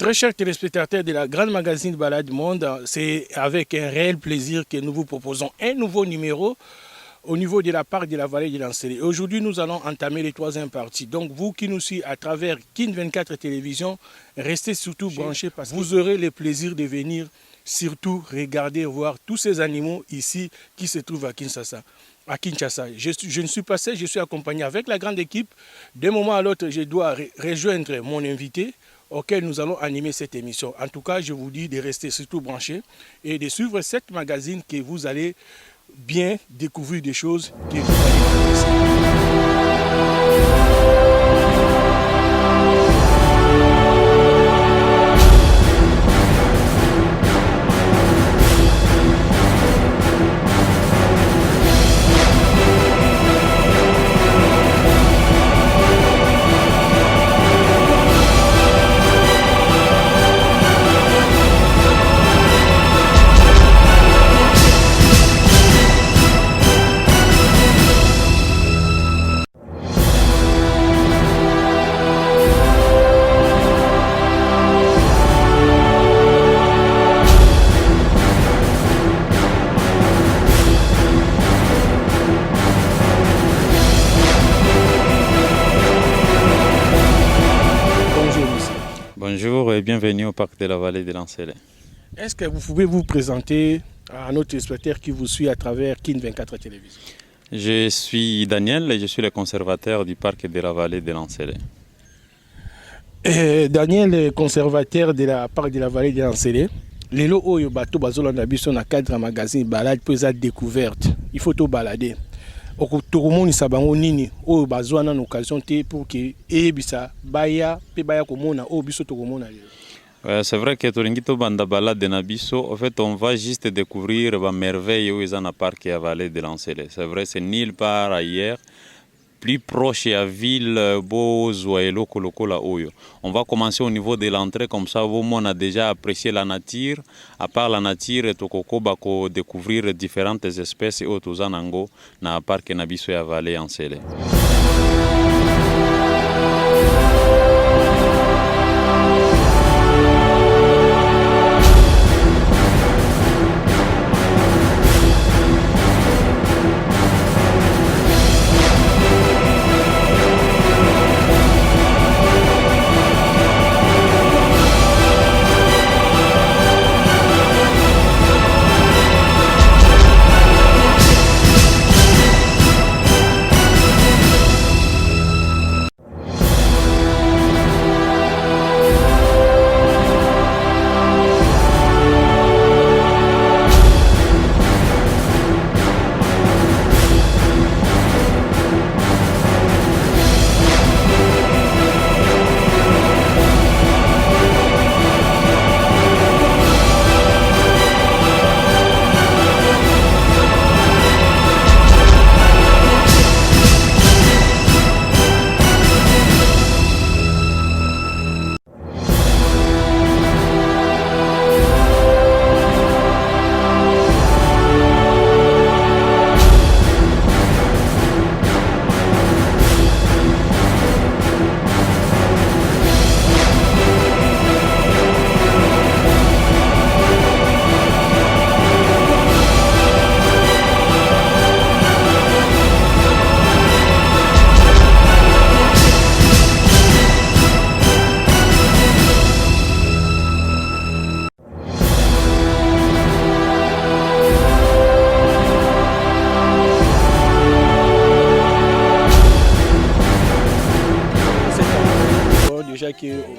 Très chers téléspectateurs de la grande magazine Balade Monde, c'est avec un réel plaisir que nous vous proposons un nouveau numéro au niveau de la parc de la vallée de l'Ancélé. Aujourd'hui, nous allons entamer les troisième partie. Donc, vous qui nous suivez à travers Kin 24 Télévision, restez surtout branchés parce que vous aurez le plaisir de venir surtout regarder, voir tous ces animaux ici qui se trouvent à Kinshasa. Je ne suis pas seul, je suis accompagné avec la grande équipe. D'un moment à l'autre, je dois rejoindre mon invité auquel nous allons animer cette émission. En tout cas, je vous dis de rester surtout branchés et de suivre cette magazine que vous allez bien découvrir des choses que vous allez apprécier. Bonjour et bienvenue au parc de la vallée de l'Ancélé. Est-ce que vous pouvez vous présenter à notre téléspectateur qui vous suit à travers Kin 24 Télévision? Je suis Daniel et je suis le conservateur du parc de la vallée de l'Ancélé. Daniel est conservateur de la parc de la vallée de l'Ancélé. Lelo oyo bato bazolanda biso na cadre magazine balade pour eza découverte. Il faut tout balader. Tokomonisa bango nini oyo bazwa na occasion te pour que ebisa baya pe baya komona oyo biso tokomona lelo. C'est vrai que Toringito Banda balade na biso, en fait on va juste découvrir la merveille où ils ont un parc à la vallée de l'Ancélé. C'est vrai, c'est nulle part ailleurs. Plus proche à ville, Bozo et Loko la Oyo. On va commencer au niveau de l'entrée, comme ça, on a déjà apprécié la nature. À part la nature, et Tokoko bako découvrir différentes espèces et autozanango na parc Nabiso et vallée Ancélé.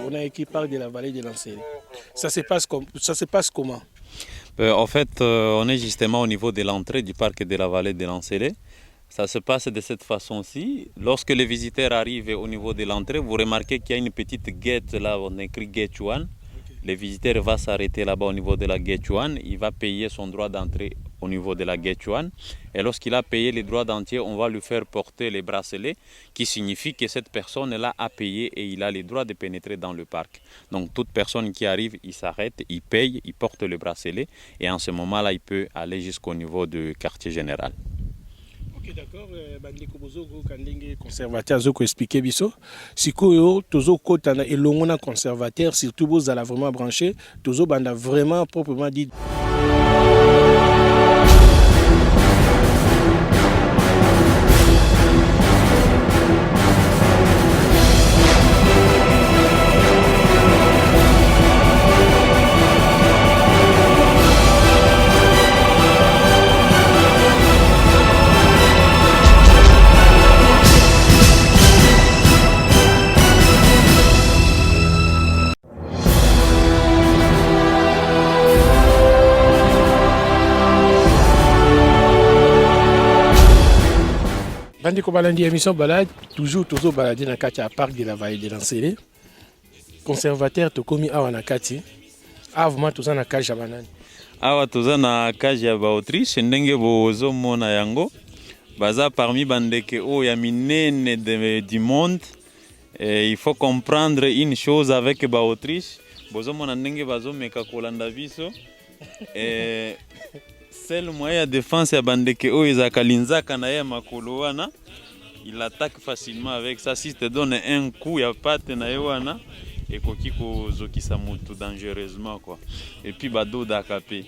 On a qui parle de la vallée de l'Ancélé. Ça se passe comment? En fait, on est justement au niveau de l'entrée du parc de la vallée de l'Ancélé. Ça se passe de cette façon-ci. Lorsque les visiteurs arrivent au niveau de l'entrée, vous remarquez qu'il y a une petite gate là, on écrit Gate 1. Okay. Le visiteur va s'arrêter là-bas au niveau de la Gate 1. Il va payer son droit d'entrée au niveau de la Gate 1. Et lorsqu'il a payé les droits d'entrée, on va lui faire porter les bracelets, qui signifie que cette personne-là a payé et il a le droit de pénétrer dans le parc. Donc toute personne qui arrive, il s'arrête, il paye, il porte le bracelet et en ce moment-là, il peut aller jusqu'au niveau du quartier général. Ok, d'accord. Bandeko bozoko kandenge conservateur zoko expliquer biso. Sikoyo tozo kota na elongo na conservateur surtout bozala vraiment branché, tozo banda vraiment proprement dit. Bandeko balandi émission balade toujours tozo baladi na kati ya parc de la vallée de l'Ansele. Conservateur tokomi awa na kati. Avuma toza na cage ya banani. Awa toza na cage ya ba Autriche ndenge bozo mona yango. Baza parmi bandeke o ya minene du monde. Il faut comprendre une chose avec ba Autriche. Bozo mona ndenge bazo meka kolanda biso. Seul moyen de défense ya bandeke o ezaka linzaka na ye makolo wana. Il attaque facilement avec ça. Si te donne un coup, il n'y a pas de naïwana. Et kokiko zokisa mutu dangereusement quoi. Et puis bado d'akapé.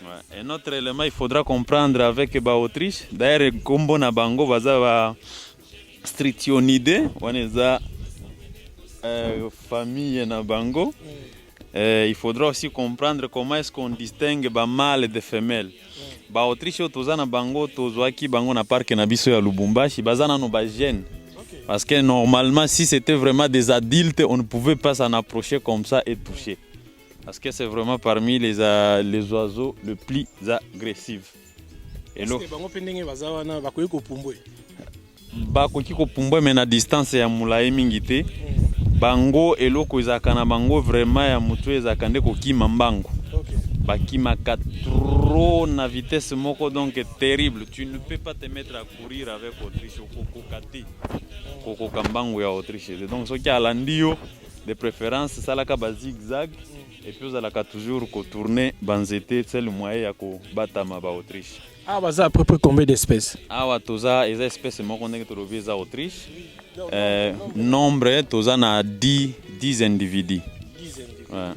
Ouais. Un autre élément, il faudra comprendre avec ba Autriche. D'ailleurs, kombo na bango baza ba Strychionide, waneza famille na bango. Il faudra aussi comprendre comment est-ce qu'on distingue ba mâle de femelle. Ba Autriche toza na bango tozwaki bango na parc na biso ya Lubumbashi bazana no ba gène. Parce que normalement si c'était vraiment des adultes on ne pouvait pas s'en approcher comme ça et toucher. Parce que c'est vraiment parmi les oiseaux le plus agressifs. Et là bango pendenge bazawana bakoyi ko pumbwe. Bakoki ko pumbwe mais na distance ya mulayi mingi te. Bango eloko ezaka na bango vraiment ya mutu ezaka nde kokima mbango. Bakimaka trop na vitesse moko donc terrible. Tu ne peux pas te mettre à courir avec Autriche au Kati. Koko kambango ya Autriche. Donc ce qui a landio de préférence ça la ka zigzag et puis ça la ka toujours ko tourner banzete c'est le moyen ya ko batama ba Autriche. Ah baza à peu près combien d'espèces? Ah wa toza les espèces moko ndenge to robeza Autriche. Nombre toza na 10 individus. 10 individus. Ouais.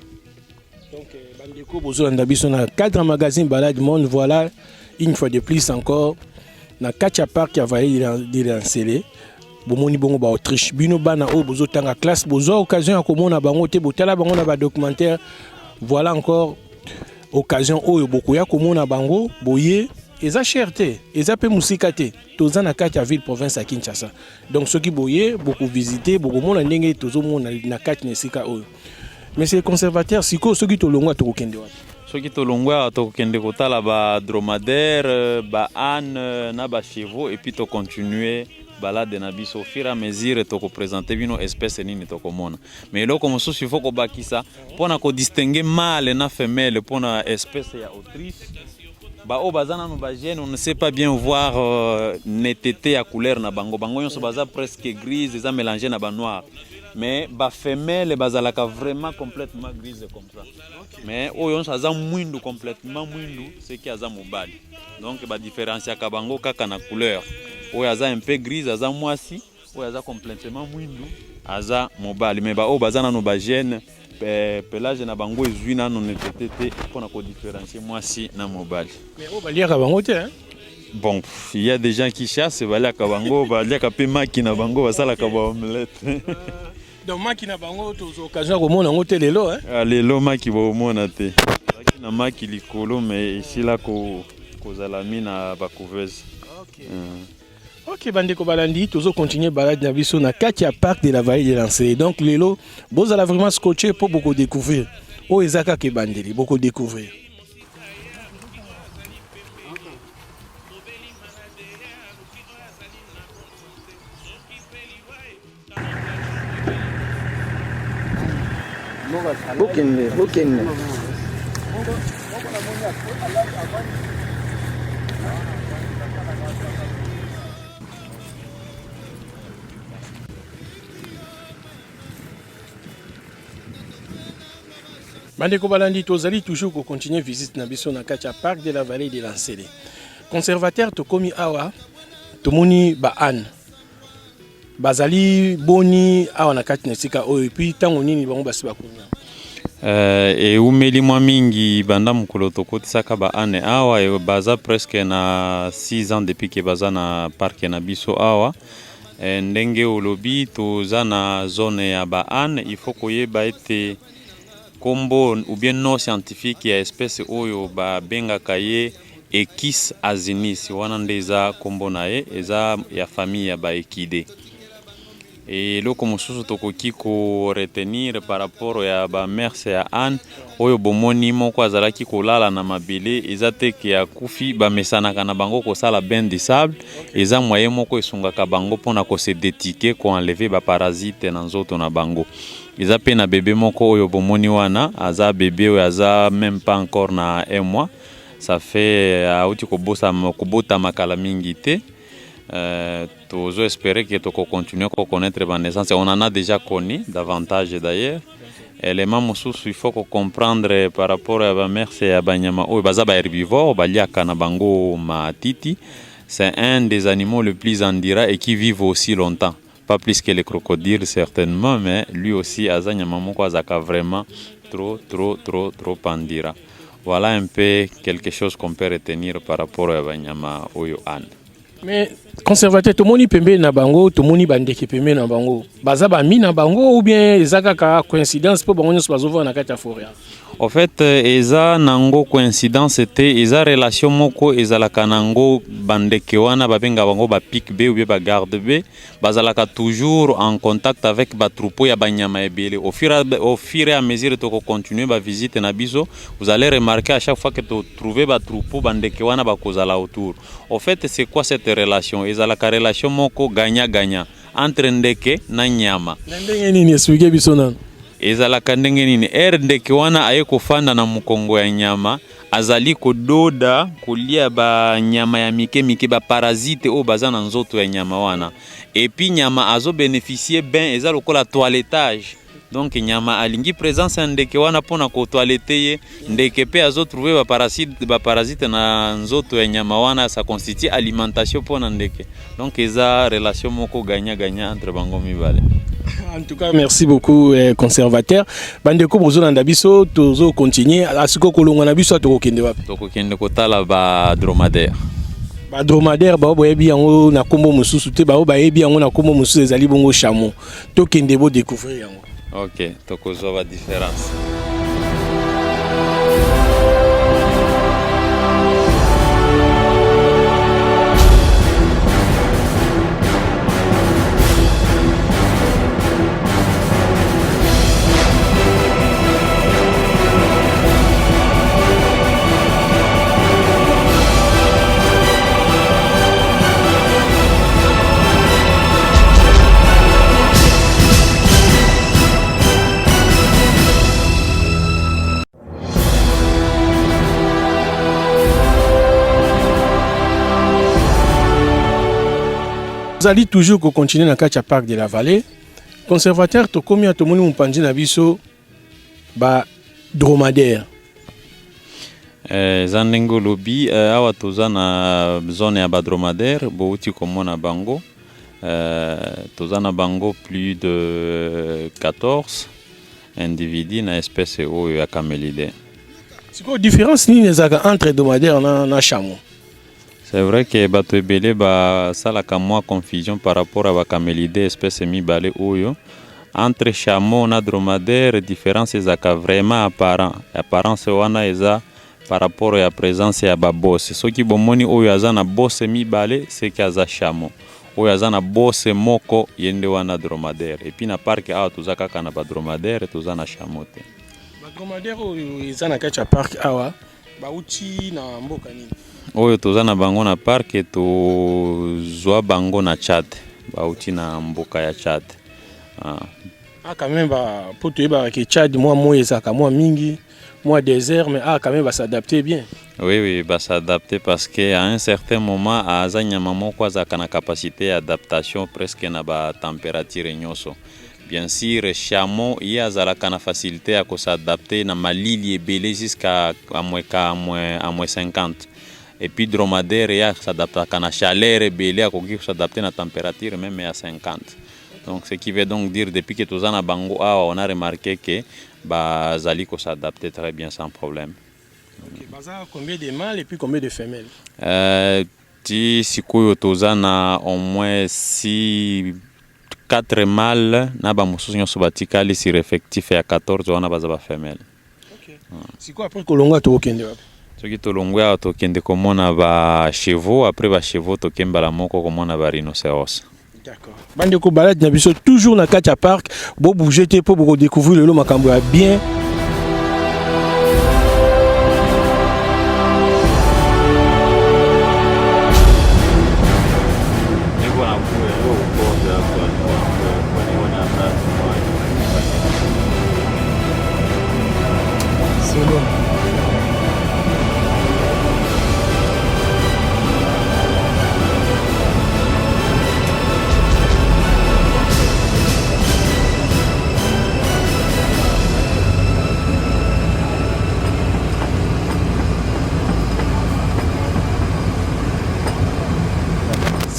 Donc, Bandeko Bozolanda biso na cadre magazine Balade Monde, voilà une fois de plus encore na Katia Park ya vallée de l'Ansele. Bomoni bongo ba Autriche bino bana o bozo tanga classe bozo occasion ya komona bango te botala bango na ba documentaire. Voilà encore occasion oyo boko ya komona bango boye eza cherté eza pe musika te toza na kati ya ville province ya Kinshasa. Donc ceux qui boye beaucoup visiter beaucoup mona ndenge tozo mona na kati na sika oyo. Mais c'est conservateur, si ceux qui te l'ont à Tokende. Ceux qui te l'ont à Tokende, kotala ba dromadaire, ba âne, na ba chevaux, et puis to continuer balade na biso au fur et à mesure to présenter bino espèce nini to komona. Mais là comme ça il faut ko bakisa pona ko distinguer mâle na femelle pona espèce ya Autriche. Ba o bazana no ba gène on ne sait pas bien voir netteté à couleur na bango bango yon so baza presque grise, ils ont mélangé na ba noir. Mais ba femelle bazalaka vraiment complètement grise comme ça. Okay. Mais oyo aza mwindu complètement mwindu c'est qui aza mobali. Donc ba différencier ka bango kaka na couleur. Oyo aza un peu grise aza mwasi, oyo aza complètement mwindu aza mobali. Mais ba o bazana no ba gène pelage na bango ezui na no netete pour na ko différencier mwasi na mobali. Mais o baliaka bango te hein. Bon, il y a des gens qui chassent, baliaka bango, baliaka pe maki na bango basalaka ba omelette. Donc maki na bango to occasion komona ngo te lelo hein. Ah lelo maki ba omona te. Maki na maki likolo mais ici là ko kozala mina ba couveuse. OK. OK bandeko balandi tozo continuer balade na biso na kati ya parc de la vallée de l'Ansele. Donc lelo bozala vraiment scotché pour beaucoup découvrir. O ezaka ke bandeli beaucoup découvrir. Bukende. Bandeko balandi tozali toujours ko continuer visite na biso na kati ya parc de la vallée de l'Ansele. Conservateur to komi awa tomoni ba ane bazali boni awa na kati na sika oyo epuis ntango nini bango basi bakonya eumeli mwa mingi banda mokolo tokotisaka ba ane awa baza presque na 6 ans depuis ke baza na parke na biso awa ndenge olobi toza na zone ya ba ane il faut koyeba ete kombo ou bien nom scientifique ya espèce oyo babengaka ye Equus azinis wana nde eza kombo na ye eza ya famille ya baekide. Eloko mosusu tokoki ko retenir par rapport ya ba merce ya ane oyo bomoni moko azalaki kolala na mabele eza teke ya kufi bamesanaka na bango kosala bain de sable eza moyen moko esungaka bango mpona kose detike ko enlever ba parasite na nzoto na bango. Eza pe na bébé moko oyo bomoni wana aza bébé oyo aza même pas encore na 1 mois. Ça fait auti kobota makala mingi te. Tozo espérer que tu continues à connaître la naissance. On en a déjà connu davantage d'ailleurs. Élément mosusu il faut comprendre par rapport à la mère c'est à banyama ou baza ba herbivore baliaka na bango matiti. C'est un des animaux les plus endurants et qui vivent aussi longtemps. Pas plus que les crocodiles certainement, mais lui aussi azanyama moko azaka vraiment trop endurant. Voilà un peu quelque chose qu'on peut retenir par rapport à banyama oyo ane. Mais conservateur tomoni pembe na bango tomoni bandeke pembe na bango baza ba mi na bango ou bien ezaka ka coïncidence po bango nyonso bazova na kati ya forêt. En fait eza nango coïncidence te eza relation moko ezalaka nango bandeke wana babenga bango ba pic B ou bien ba garde B bazalaka toujours en contact avec ba troupeau ya banyama ebele au fur et à mesure to continuer ba visite na biso vous allez remarquer à chaque fois que tu trouver ba troupeau bandeke wana bakozala autour. En fait c'est quoi cette relation ezalaka relation moko gagnant entre ndeke na nyama. Ndenge nini expliquer biso nana ezalaka ndenge nini ndeke wana aye kofanda na mukongo ya nyama azali kododa kolia ba nyama ya mike ba parasite o baza na nzoto ya nyama wana et puis nyama azo bénéficier ben eza lokola toilettage donc nyama alingi présence ya ndeke wana pona ko toilette ye ndeke pe azo trouver ba parasite na nzoto ya nyama wana ça constitue alimentation pona ndeke donc eza relation moko gagnant entre bango mibale. En tout cas, merci beaucoup, conservateur. Bandeko bozolanda biso, tozo continuer. Asiko kolonga na biso to kokende wapi? To kokende kotala ba dromadaire. Ba dromadaire ba boyebi yango na kombo mususu te ba boyebi yango na kombo mususu ezali bongo chameau. To kende bo découvrir yango. OK, to kozo ba différence. Vous allez toujours continuer dans le parc de la vallée. Conservateur, to komi atomoni mpanzi na biso ba dromadaire. Zandengo lobi awa toza na zone ya ba dromadaire bouti komona bango. Toza na bango plus de 14 individus na espèce oyo ya camélidae. C'est quoi la différence entre dromadaire na chameau? C'est vrai que bato ebele ba salaka mwa confusion par rapport à ba camélidae espèce mibale oyo entre chameau na dromadaire différence ezaka vraiment apparent apparence wana eza par rapport à la présence ya ba bosse soki bomoni oyo aza na bosse mibale c'est que aza chameau oyo aza na bosse moko yende wana dromadaire et puis na parc awa toza kaka na ba dromadaire toza na chameau te. Ba dromadaire oyo eza na kati ya parc awa bauti na mboka nini? Oyo toza na bango na parc tozwa bango na Tchad bauti na mboka ya Tchad. Quand même pour te dire que Tchad moi ezaka moi mingi moi désert mais quand même va s'adapter bien. Oui va s'adapter parce que à un certain moment azanyama moko azaka na capacité d'adaptation presque na ba température nyonso. Bien sûr chameau il azalaka na facilité à s'adapter na malili ebele jusqu'à à moins 50. et puis dromadaire ya s'adapte à la chaleur et belé à s'adapte à la température même à 50. Donc ce qui veut donc dire depuis que tous en bango on a remarqué que Zaliko s'adapte très bien sans problème. Okay. Combien de mâles et puis combien de femelles? Sikoyo tozana au moins 4 mâles na ba mususu nyoso batikali sur effectif ya 14 wana baza ba femelle. OK. Siko après kolongwa to okende wapi? Soki tolongwa to kende komona ba chevaux, après ba chevaux to kembala moko komona ba rhinocéros. D'accord. Bande ko balade na biso toujours na Katia Park, bo bouger te pour découvrir le makambo ya bien.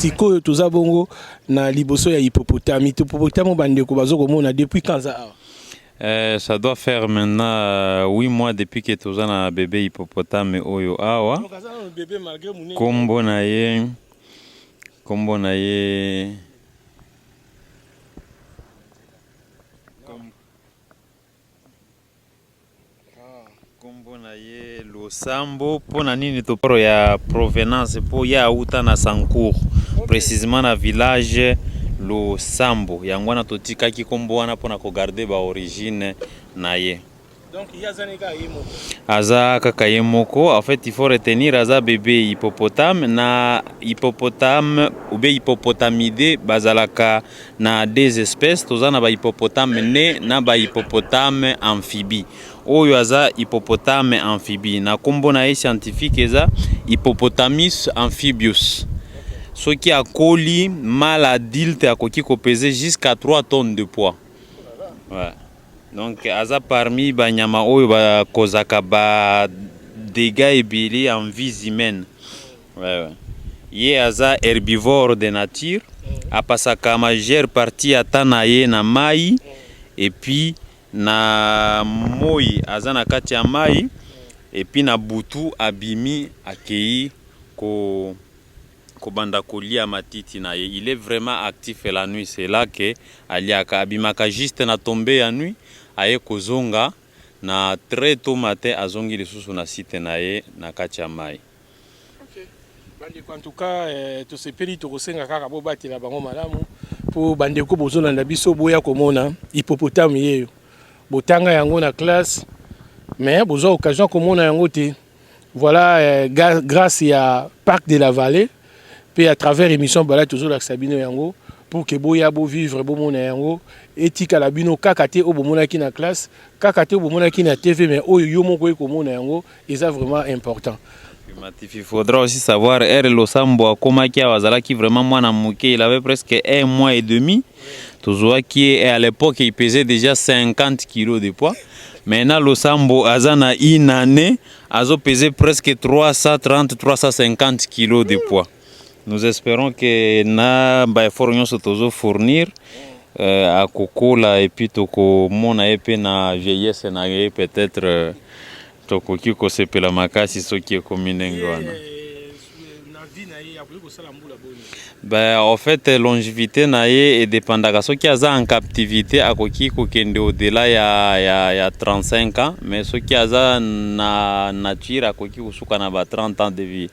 Siko toza bongo na liboso ya hippopotame. Hippopotame bandeko bazokomona depuis quand ça? Ça doit faire maintenant 8 mois depuis que toza na bébé hippopotame oyo awa. Kombo na ye Kombo na ye Losambo pona nini toporo ya provenance po ya uta na Sancourt, précisément na village Losambo yango na totika ki kombo wana pona ko garder ba origine na ye. Donc yazaneka yemo. Aza kaka yemoko, en fait il faut retenir aza bébé hippopotame na hippopotame ou bien hippopotamide bazalaka na deux espèces, toza na ba hippopotame né na ba hippopotame amphibie. Oyo aza hippopotame amphibie na kombo na ye scientifique eza Hippopotamus amphibius. Ce qui a coli mâle adulte akoki ko peser jusqu'à 3 tonnes de poids. Ouais. Donc aza parmi banyama oyo ba kozaka ba dégâts ebele en vie humaine. Ouais. Ye aza herbivore de nature, apasaka majeure partie atana ye na mai et puis na moi aza na kati ya mai et puis na butu abimi akei ko banda kolia matiti na ye. Il est vraiment actif la nuit, c'est là que aliaka abimaka juste na tomber ya nuit aye kozonga na très tôt matin azongi lisusu na site na ye na kati ya mai. OK. Bande en tout cas to sepeli to kosenga kaka bo batela bango malamu po bande ko bozolanda biso boya komona hippopotame yeyo. Botanga yango na classe mais bozo occasion komona yango te. Voilà grâce à Parc de la Vallée puis à travers émission balade toujours la Sabino yango pour que boya bo vivre bo mona yango etika la bino kaka te o bomona ki na classe kaka te o bomona ki na TV mais oyo yo moko komona yango eza vraiment important. Il faudra aussi savoir Losambo akomaki awazalaki vraiment mwana muke, il avait presque 1 mois et demi. Toujours qui à l'époque il pesait déjà 50 kilos de poids. Maintenant Losambo azana une année azo pesé presque 330-350 kilos de poids. Nous espérons que na ba effort nyonso tozo fournir à kokola et puis toko mona epe na vieillesse na ye peut-être tokoki ko sepela makasi soki commune ngwana. En fait longévité na ye et dépendaka soki aza en captivité akoki kokende au-delà ya 35 ans, mais soki aza na nature akoki kosuka na ba 30 ans de vie.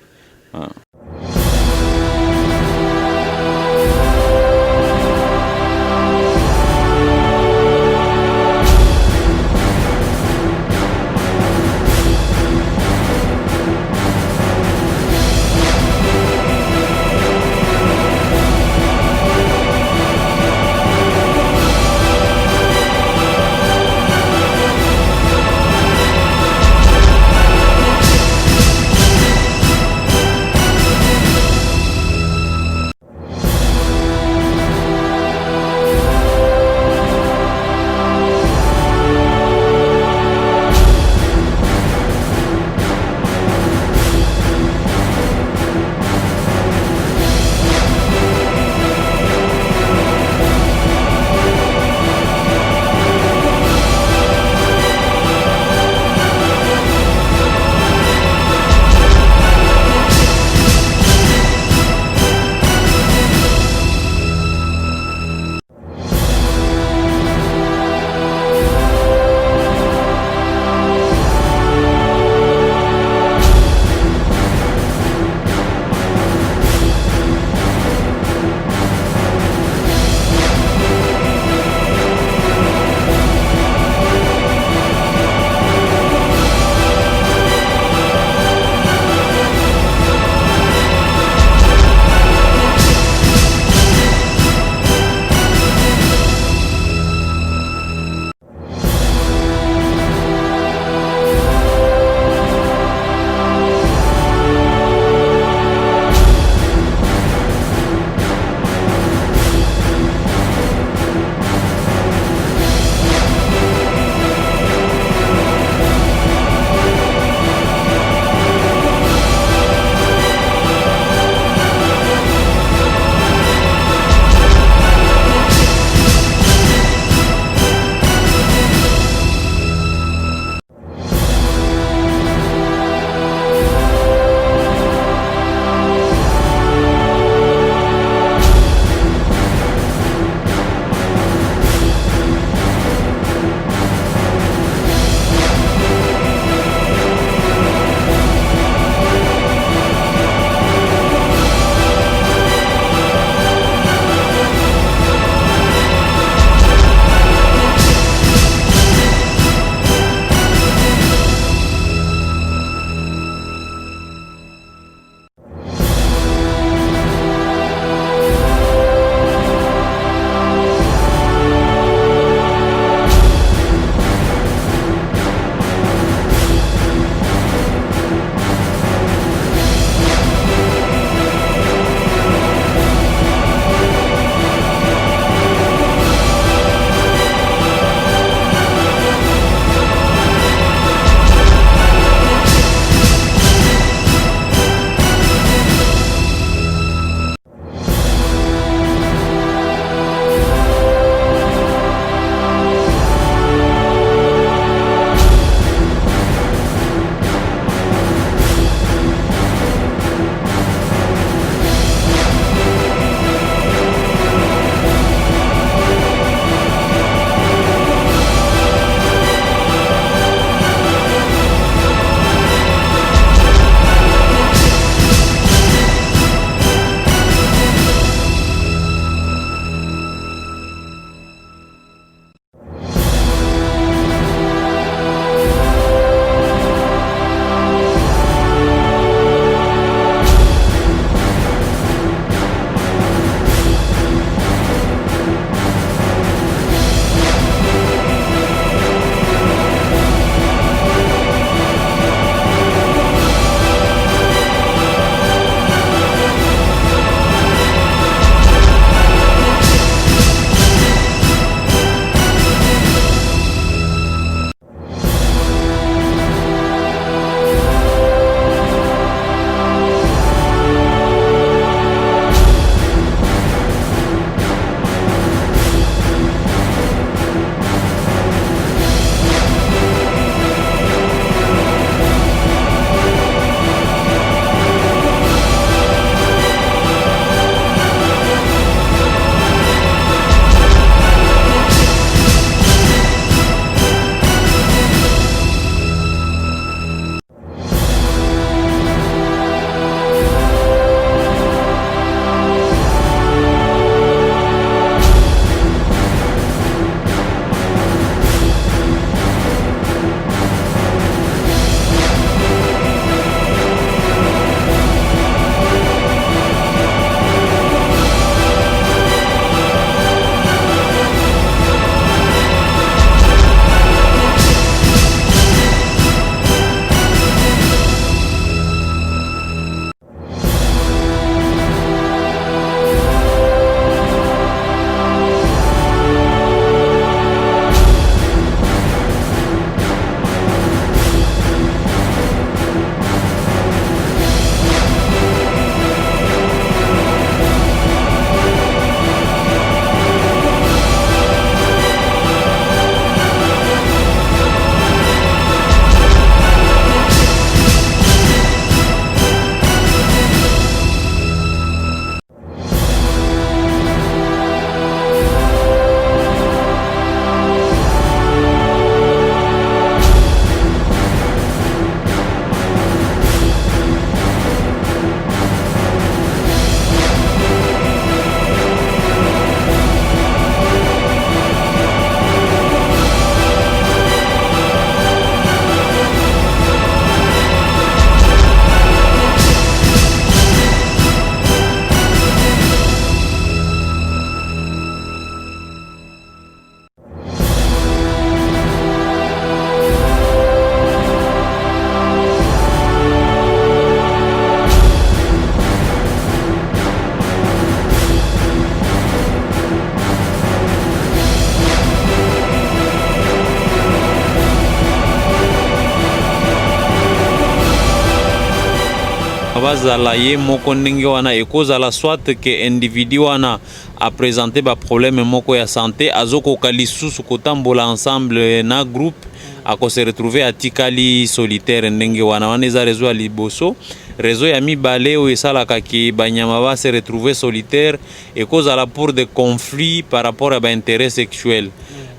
bazala ye moko ndenge wana ekozala soit que individu wana a présenté ba problème moko ya santé azokoka lisusu kotambola ensemble na groupe ako se retrouver atikali solitaire ndenge wana eza réseau ya liboso. Réseau ya mibale oyo esalaka ki banyama ba se retrouver solitaire ekozala pour des conflits par rapport à ba intérêt sexuel.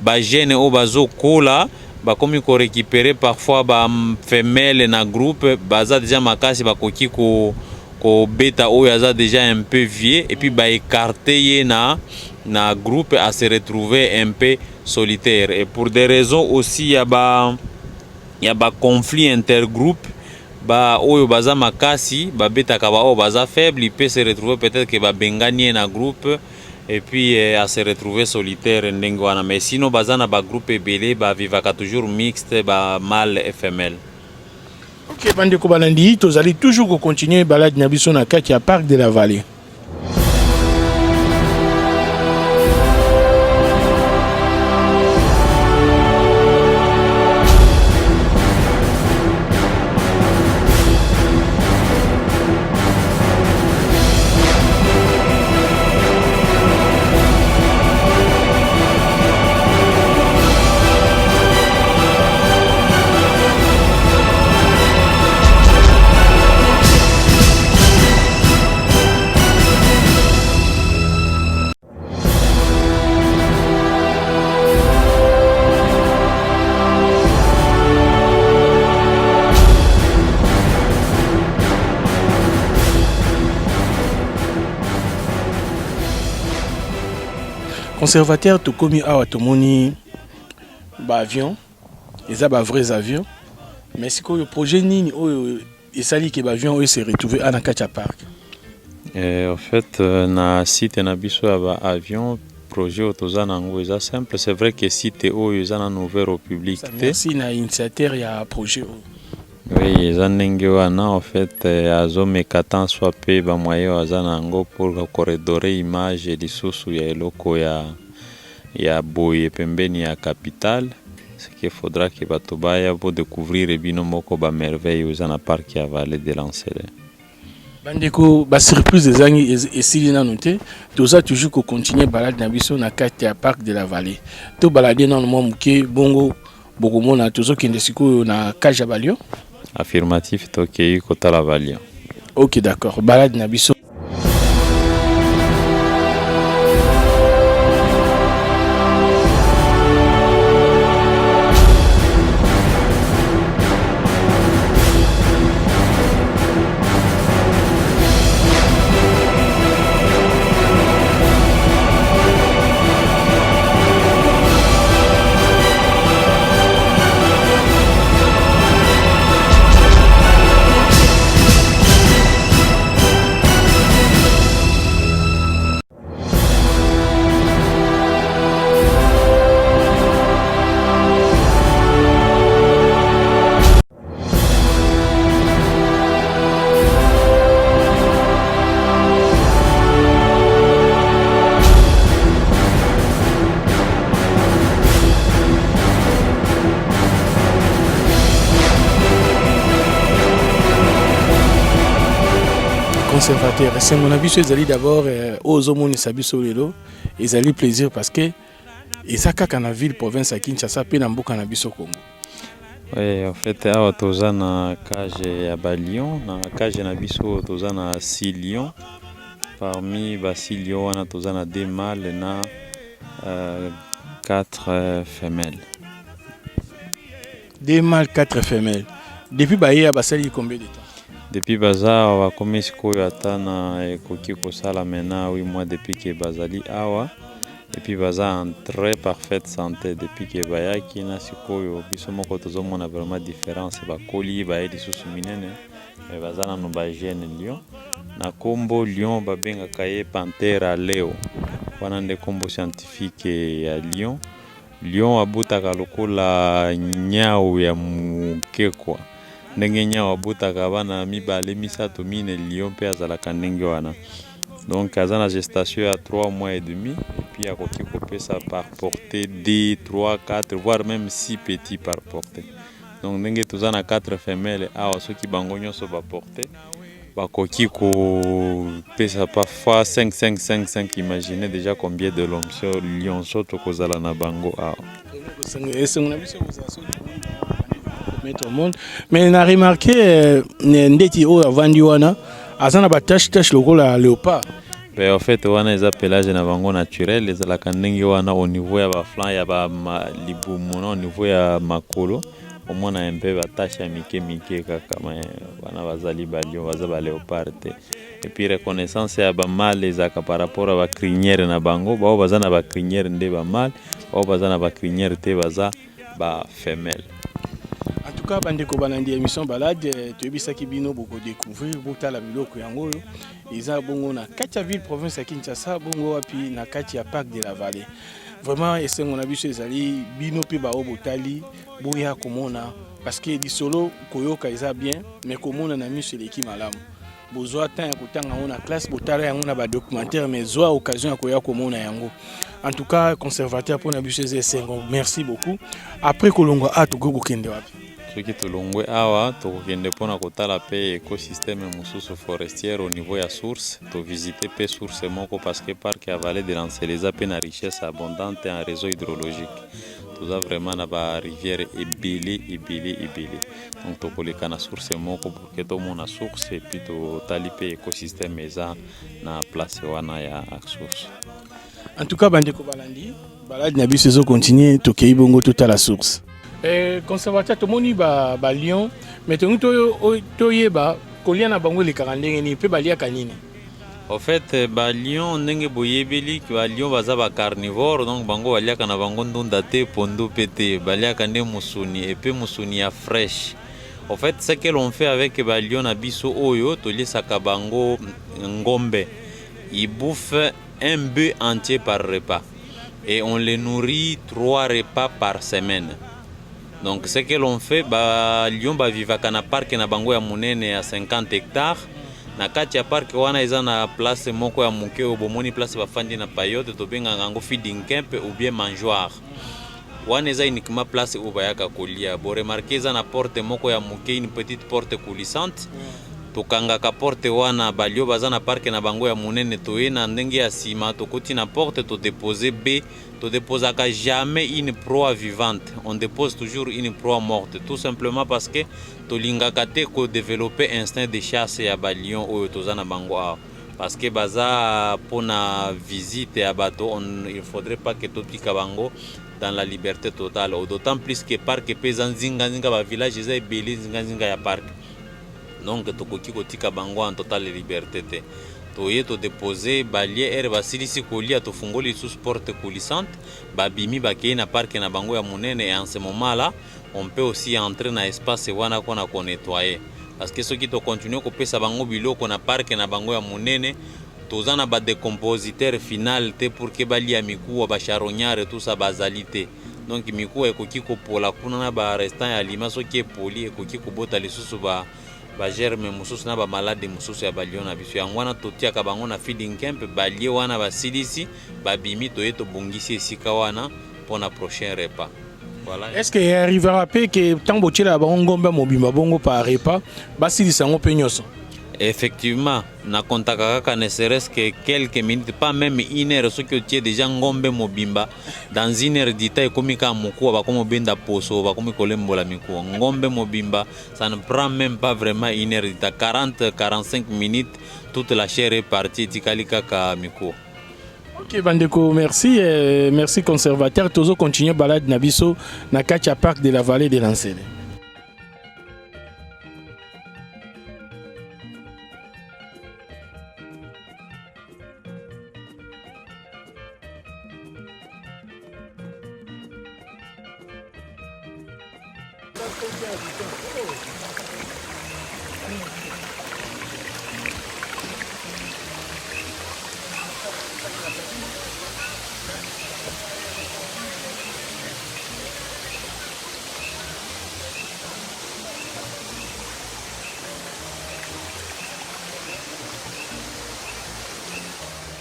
Ba gene o bazokola bakomi ko récupérer parfois ba femelle na groupe baza déjà makasi bakoki ko beta oyo aza déjà un peu vieux et puis ba écarter ye na groupe à se retrouver un peu solitaire. Et pour des raisons aussi il y a ba conflit intergroupe ba oyo baza makasi ba beta ka ba o baza faible, il peut se retrouver peut-être que ba bengani na groupe et puis à se retrouver solitaire ndenge wana. Mais sinon baza na ba groupe ebele ba vivaka toujours mixte ba mâle et femelle. Ok, bandeko balandi tozali toujours continuer balade na biso na kati ya parc de la Vallée. Conservateur to komi awa tomoni ba avion eza ba vrais avions mais siko le projet nini oyo esali ke ba avion oyo se retrouver à na kati ya parc. En fait na site na biso ya ba avion projet otoza nango eza simple. C'est vrai que site oyo eza na ouvert au public te. Merci na initiateur ya projet oyo. Oui, eza ndenge wana en fait azomeka tan soit pe ba moyen aza nango pour corridorer image lisusu ya eloko ya boye pembeni ya capitale. Ce qu'il faudra que bato baya pour découvrir bino moko ba merveille oza na parc ya Vallée de l'Ancélé. Bandeko ba surprise ezangi esili na noté toza toujours ko continuer balade na biso na kati ya parc de la Vallée. To balade na mo muke bongo bokomona tozo kende siko na cage ya Lion. Affirmatif, tokei kotala Valion. Ok, d'accord. Balade na biso. Conservateur, c'est mon avis sur Zali d'abord aux hommes Sabiso Lelo et Zali plaisir parce que Isaka kana ville province à Kinshasa pe na mboka na biso Congo. Oui, en fait awa toza na cage ya Balion, na cage na biso toza na 6 lions. Parmi ba 6 lions wana toza na 2 mâles na 4 femelles. 2 mâles, 4 femelles. Depuis Bahia basali combien de temps? Depuis baza wakomi sikoyo ata na ekoki kosala maintenant 8 mois depuis que bazali awa et puis baza en très parfaite santé depuis que bayaki na sikoyo biso moko tozomona vraiment différence bakoli baye lisusu minene mais baza nano ba jeune lion na kombo lion babengaka ye Panthera leo wana nde kombo scientifique ya lion. Lion abutaka lokola nyau ya mukekwa ndenge nyau abutaka bana mibale misato mine lion pe azalaka ndenge wana. Donc aza na gestation ya 3 mois et demi et puis akoki kopesa par portée 2, 3, 4 voire même 6 petits par portée. Donc ndenge toza na 4 femelles awa soki bango nyonso ba portée bakoki kopesa parfois 5 imaginez déjà combien de lionceaux tokozala na bango awa. Mais na remarqué ndeti oyo avandi wana aza na batache lokola léopard. Mais en fait wana eza pelage na bango naturel ezalaka ndenge wana au niveau ya baflanc ya libumu na au niveau ya makolo omona un peu batache ya mike kaka wana bazali balion baza baléopard te. Et puis reconnaissance ya bamale ezalaka par rapport à bacrinière na bango bao baza na bacrinière nde bamale bao baza na bacrinière te baza bafemelle. En tout cas, bandeko banandi émission balade toyebisaki bino boko découvrir botala biloko yango oyo eza bongo na kati ya ville province ya Kinshasa bongo wapi na kati ya parc de la Vallée. Vraiment esengo na biso ezali bino pe bao botali boya komona parce que disolo koyoka eza bien mais komona na miso eleki malamu. Bozwa temps ya kotanga yango na classe botala yango na ba documentaire mais zwa occasion ya koya komona yango. En tout cas conservateur pour na biso esengo. Merci beaucoup. Après kolongo a toko kende wapi? Soki tolongwe awa tokokende mpona kotala pe écosystème mosusu forestière au niveau ya source to visiter pe source moko parce que parc ya Vallée de l'Ancele eza pe na richesse abondante en réseau hydrologique toza vraiment na ba rivière ebele donc tokoleka na source moko pour que tomona source et puis totali pe écosystème eza na place wana ya source. En tout cas bandeko balandi balade na biso ezo continuer tokei bongo totala source. Conservateur tomoni ba lion mais toyeba kolia na bango lekaka ndenge nini pe baliaka nini? En fait ba lion ndenge boyebeli ba lion baza ba carnivore donc bango baliaka na bango ndunda te pondo pete baliaka nde musuni et puis musuni ya fresh. En fait ce que l'on fait avec ba lion na biso oyo toliesaka bango ngombe ils bouffent un bœuf entier par repas et on les nourrit 3 repas par semaine. Donc ce que l'on fait, lion vivaka na parc na bango ya munene ya 50 hectares. Na kati ya parc wana eza na place moko ya muke obomoni place bafandi na payote to benga ngango feeding camp ou bien mangeoire. Wana eza uniquement place où bayaka kolia. Bo remarquer eza na porte moko ya muke, une petite porte coulissante. Tokangaka porte wana balio baza na parc na bango ya munene toye na ndenge ya sima tokoti na porte to déposer B to déposaka jamais une proie vivante, on dépose toujours une proie morte tout simplement parce que tolingaka te ko développer instinct de chasse ya balion oyo toza na bango awa parce que baza pona visite ya bato il faudrait pas que topika bango dans la liberté totale d'autant plus que parc peza nzinga ba village eza ebele nzinga ya parc. Donc tokoki kotika bango en totale liberté te toye to déposer balie ere basilisi kolia to fungoli sous porte coulissante babimi bakei na parc na bango ya munene et en ce moment là on peut aussi entrer na espace wana kona ko nettoyer parce que soki to continuer ko pesa bango biloko na parc na bango ya munene toza na ba décompositeur final te pour que balia mikuwa ba charognard tout ça bazalité. Donc mikuwa ekoki ko pola kuna na ba restant ya lima soki epoli ekoki ko bota lisusu ba germe mususu na ba malade mususu ya balion na biso yango wana totiaka bango na feeding camp balie wana basilisi babimi toye tobongisi esika wana pour na prochain repas. Voilà. Est-ce qu'il arrivera pas que tant botiela bango ngombe mobimba bongo par repas basilisa ngo pe nyoso? Effectivement, na kontaka kaka ne serait-ce que quelques minutes, pas même une heure, ce que tu es déjà ngombe mobimba dans une heure d'ita et comme ka mukuwa ba komo benda poso ba komo kolembola mikuwa ngombe mobimba ça ne prend même pas vraiment une heure d'ita 40-45 minutes toute la chair est partie tikali kaka mikuwa. Ok bandeko merci merci conservateur tozo continuer balade na biso na kati ya parc de la Vallée de l'Ancele.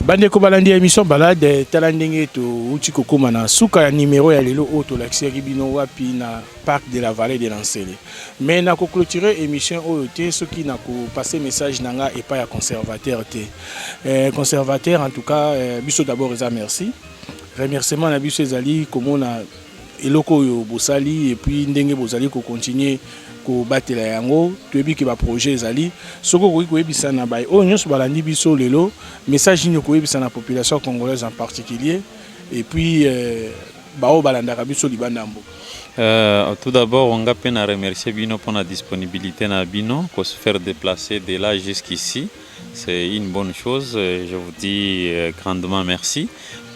Bande ko balandi émission balade talandenge to uti kokoma na suka ya numéro ya lelo auto l'accès bino wapi na parc de la vallée de Lansele. Mais na ko clôturer émission OET ce qui na ko passer message nanga et pas ya conservateur té. Conservateur en tout cas biso d'abord eza merci. Remerciement na biso ezali comme na eloko yo bosali et puis ndenge bozali ko continuer ko batela yango toyebi ke ba projet ezali soko ko koyebisa na bay o nyonso balandi biso lelo message ni ko yebisa na population congolaise en particulier et puis bao balanda biso libandambo. Tout d'abord on va peine à remercier Bino pour la disponibilité na Bino pour se faire déplacer de là jusqu'ici. C'est une bonne chose, je vous dis grandement merci.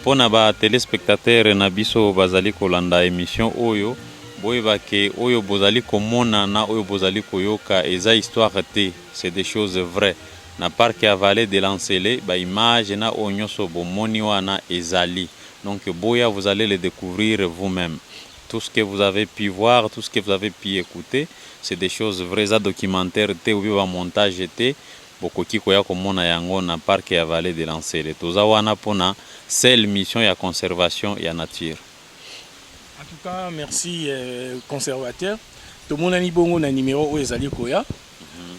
Pour na téléspectateurs na biso bazali kolanda émission oyo boyeba ke oyo bozali komona na oyo bozali koyoka eza histoire te, c'est des choses vraies. Na parc ya vallée de Lansele ba image na onyoso bomoni wana ezali. Donc boya vous allez le découvrir vous-même. Tout ce que vous avez pu voir, tout ce que vous avez pu écouter, c'est des choses vraies, ça documentaire te ou bien montage te. Bokoki koya komona yango na parc ya vallée de Lansele. Toza wana pona seule mission ya conservation ya nature. En tout cas, merci conservateur. Tout le monde a ni bongo na numéro où ezali koya.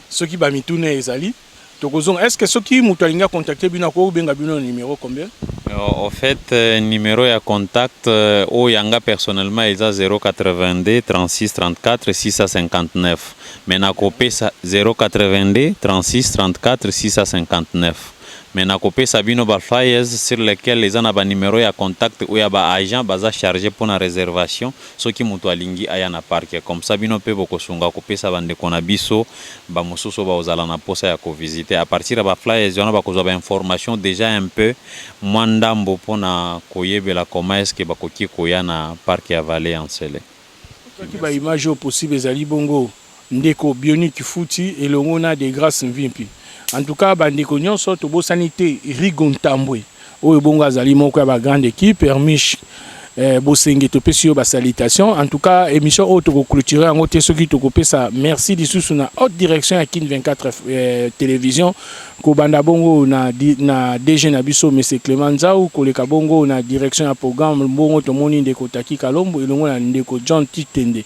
Ceux qui ba mituna ezali. Tokozong est-ce que ceux qui mutalinga contacter bino ko benga bino numéro combien? En fait, numéro ya contact au yanga personnellement est 082 36 34 659. Mais na kopé 082 36 34 659. Mais na kopé sabino ba flyers sur lesquels les ana ba numéro ya contact ou ya ba agent baza chargé pour la réservation ceux qui mutualingi aya na parc comme ça bino pe boko sunga kopé sa bande kona biso ba mosuso ba ozala na posa ya ko visiter à partir ba flyers on ba kozwa ba information déjà un peu mwandambo pona koyebela comment est-ce que ba koki koya na parc ya vallée en Sele. Qui ba image au possible ezali bongo ndeko bionique futi et longona de grâce mvimpi. En tout cas, bandeko nyonso to bo sanité Rigontambwe. Oyo bongo azali moko ya ba grande équipe Hermiche Bosenge to pesio ba salutation. En tout cas, émission auto ko clôturer en côté ceux qui to kopesa merci disusu na haute direction ya Kin 24 télévision ko banda bongo na DG na biso monsieur Clément Nzau ko le kabongo na direction ya programme bongo to moni ndeko Taki Kalombo elongo na ndeko John Titende.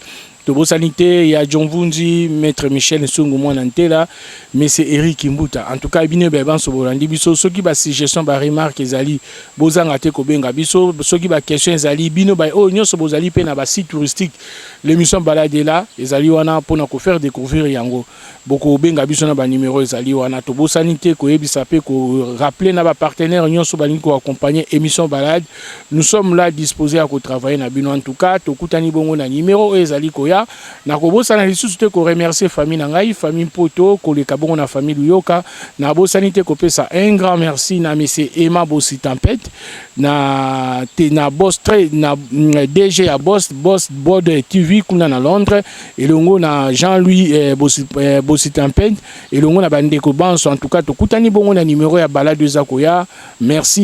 Tobo sanité, il y a John Vundi, maître Michel Nsungu Mwanantela, monsieur Eric Imbuta. En tout cas, bine beban so bolandi biso ceux qui ba suggestion ba remarque ezali bozanga te ko benga biso ceux qui ba question ezali bino ba o nyonso bozali pe na ba site touristique l'émission balade là ezali wana pona ko faire découvrir yango boko benga biso na ba numéro ezali wana tobo sanité ko yebisa pe ko rappeler na ba partenaire nyonso bali ko accompagner émission balade. Nous sommes là disposés à ko travailler na bino en tout cas to kutani bongo na numéro ezali ko ya na kobosana lisusu te ko remercier famille na ngai famille Poto ko le kabongo na famille Luyoka na bosanité ko pesa un grand merci na monsieur Emma Bossi Tempête na boss très na DG à boss board TV kuna na Londres et longo na Jean-Louis Bossi Tempête et longo na bande ko banso en tout cas to kutani bongo na numéro ya balade za koya merci.